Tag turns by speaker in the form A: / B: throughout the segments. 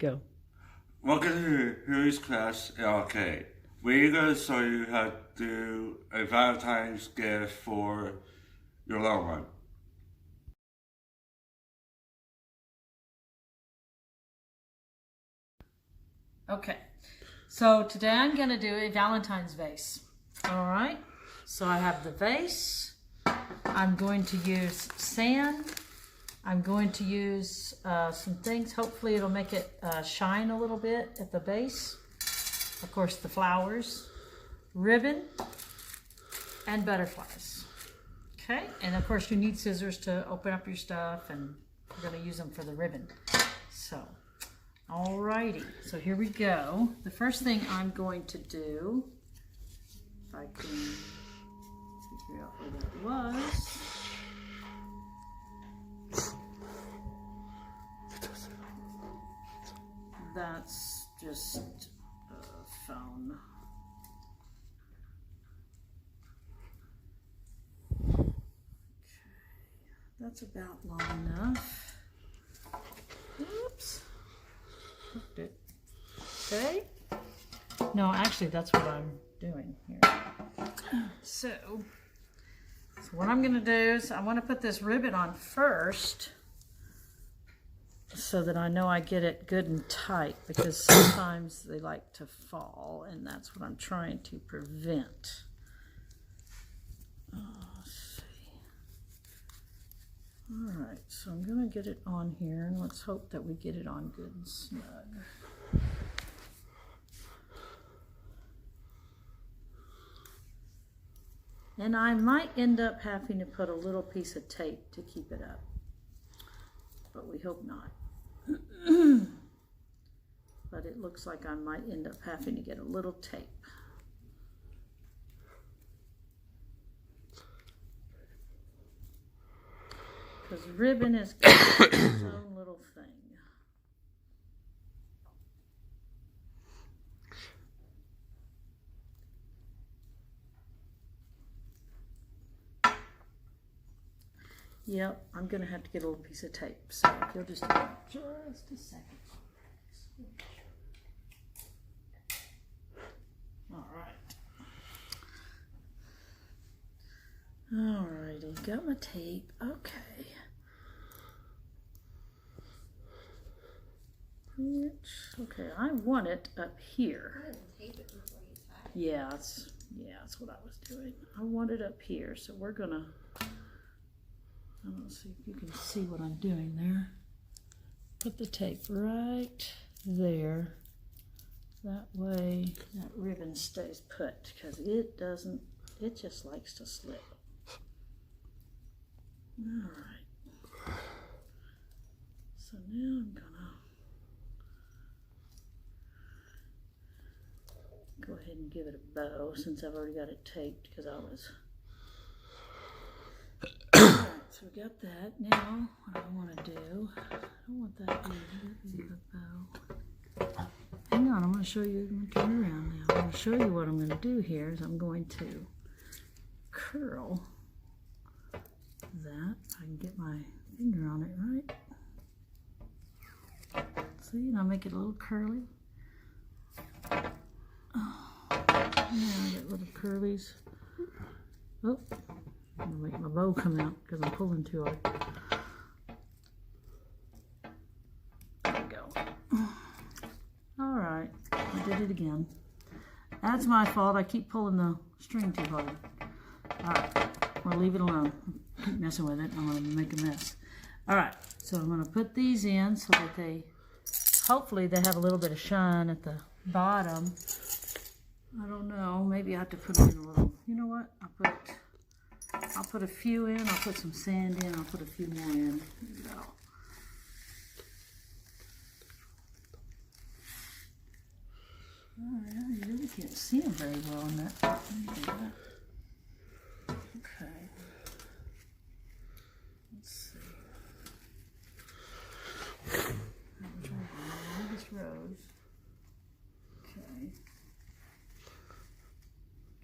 A: Go.
B: Welcome to Who's Crafts&Arcade. We're going to show you how to do a Valentine's gift for your loved one.
A: Okay, so today I'm going to do a Valentine's vase. All right, so I have the vase. I'm going to use sand. I'm going to use some things. Hopefully it'll make it shine a little bit at the base. Of course, the flowers, ribbon, and butterflies. Okay, and of course you need scissors to open up your stuff, and we're going to use them for the ribbon. So, alrighty, so here we go. The first thing I'm going to do, if I can figure out where that was. That's just a phone. Okay, that's about long enough. Oops. Hooked it. Okay. No, actually, that's what I'm doing here. So what I'm going to do is I want to put this ribbon on first, so that I know I get it good and tight, because sometimes they like to fall, and that's what I'm trying to prevent. Let's see. All right, so I'm going to get it on here, and let's hope that we get it on good and snug. And I might end up having to put a little piece of tape to keep it up, but we hope not. But it looks like I might end up having to get a little tape. Because ribbon is got its own little thing. Yep, I'm going to have to get a little piece of tape. So if you'll just wait just a second. All right. All righty, got my tape. Okay. Okay, I want it up here. Yeah, that's what I was doing. I want it up here, so we're gonna. I don't see if you can see what I'm doing there. Put the tape right there. That way that ribbon stays put, because it doesn't, it just likes to slip. All right. So now I'm gonna go ahead and give it a bow, since I've already got it taped, because I was. So we got that. Now, what I want to do, I don't want that either. The bow. Hang on, I'm going to show you. I'm going to turn around now. I'm going to show you what I'm going to do here. Is I'm going to curl that. I can get my finger on it right. See, and I'll make it a little curly. Oh, now I got little curlies. Oh. I'm going to make my bow come out because I'm pulling too hard. There we go. Alright, I did it again. That's my fault. I keep pulling the string too hard. Alright, we'll leave it alone. Keep messing with it. I'm going to make a mess. Alright, so I'm going to put these in so that they, hopefully they have a little bit of shine at the bottom. I don't know. Maybe I have to put in a little, you know what? I'll put a few in, I'll put some sand in, I'll put a few more in. There we go. Alright, I really can't see them very well in that. Let me do that. Okay. Let's see. I'm trying to do this rose. Okay.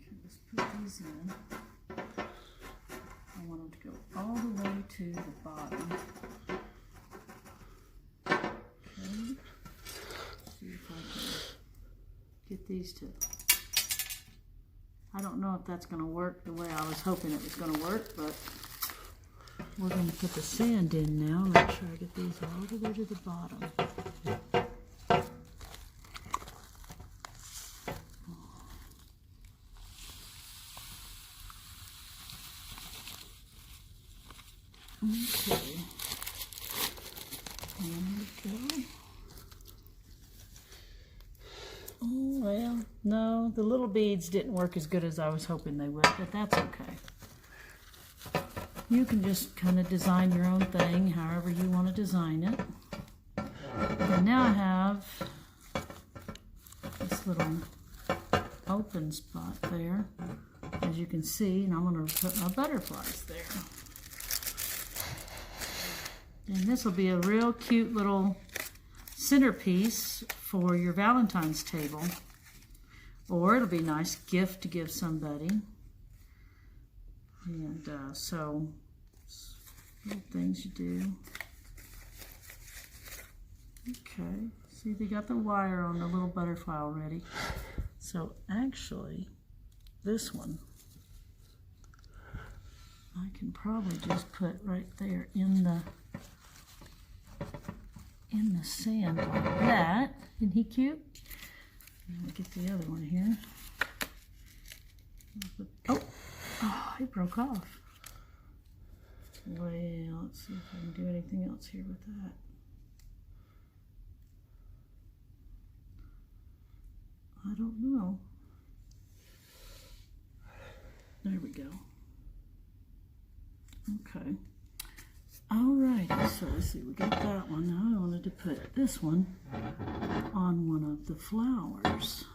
A: Okay, let's put these in. I want them to go all the way to the bottom. Okay. get these to, I don't know if that's going to work the way I was hoping it was going to work, but we're going to put the sand in now. Make sure I get these all the way to the bottom. Okay. There we go. Oh, well, no, the little beads didn't work as good as I was hoping they would, but that's okay. You can just kind of design your own thing however you want to design it. And now I have this little open spot there, as you can see, and I'm going to put my butterflies there. And this will be a real cute little centerpiece for your Valentine's table. Or it'll be a nice gift to give somebody. And so, little things you do. Okay, see they got the wire on the little butterfly already. So actually, this one, I can probably just put right there in the sand like that. Isn't he cute? I'm gonna get the other one here. Oh, he broke off. Well, let's see if I can do anything else here with that. I don't know. There we go. Okay. Alrighty, so let's see, we got that one. Now I wanted to put this one on one of the flowers.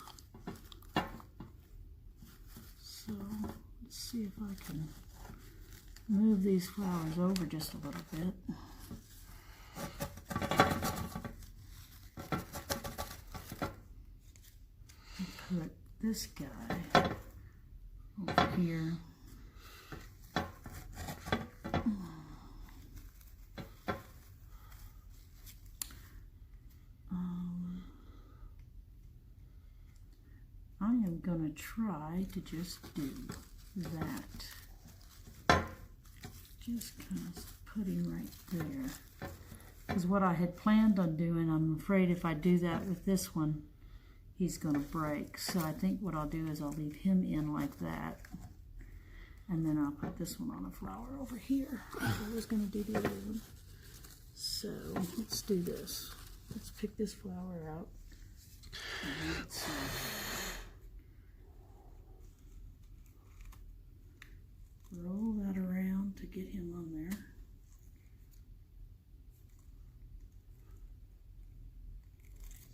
A: So let's see if I can move these flowers over just a little bit. And put this guy over here. I am going to try to just do that. Just kind of putting right there. Because what I had planned on doing, I'm afraid if I do that with this one, he's going to break. So I think what I'll do is I'll leave him in like that. And then I'll put this one on a flower over here. I was going to do the other one. So let's do this. Let's pick this flower out. And let's see. Roll that around to get him on there.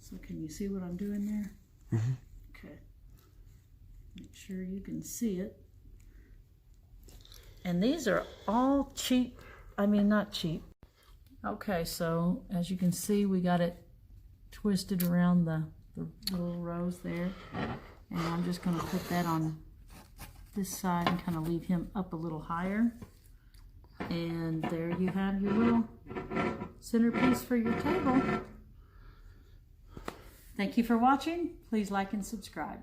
A: So can you see what I'm doing there? Mm-hmm. Okay. Make sure you can see it. And these are all cheap. I mean, not cheap. Okay, so as you can see, we got it twisted around the little rose there. And I'm just going to put that on this side and kind of leave him up a little higher. And there you have your little centerpiece for your table. Thank you for watching. Please like and subscribe.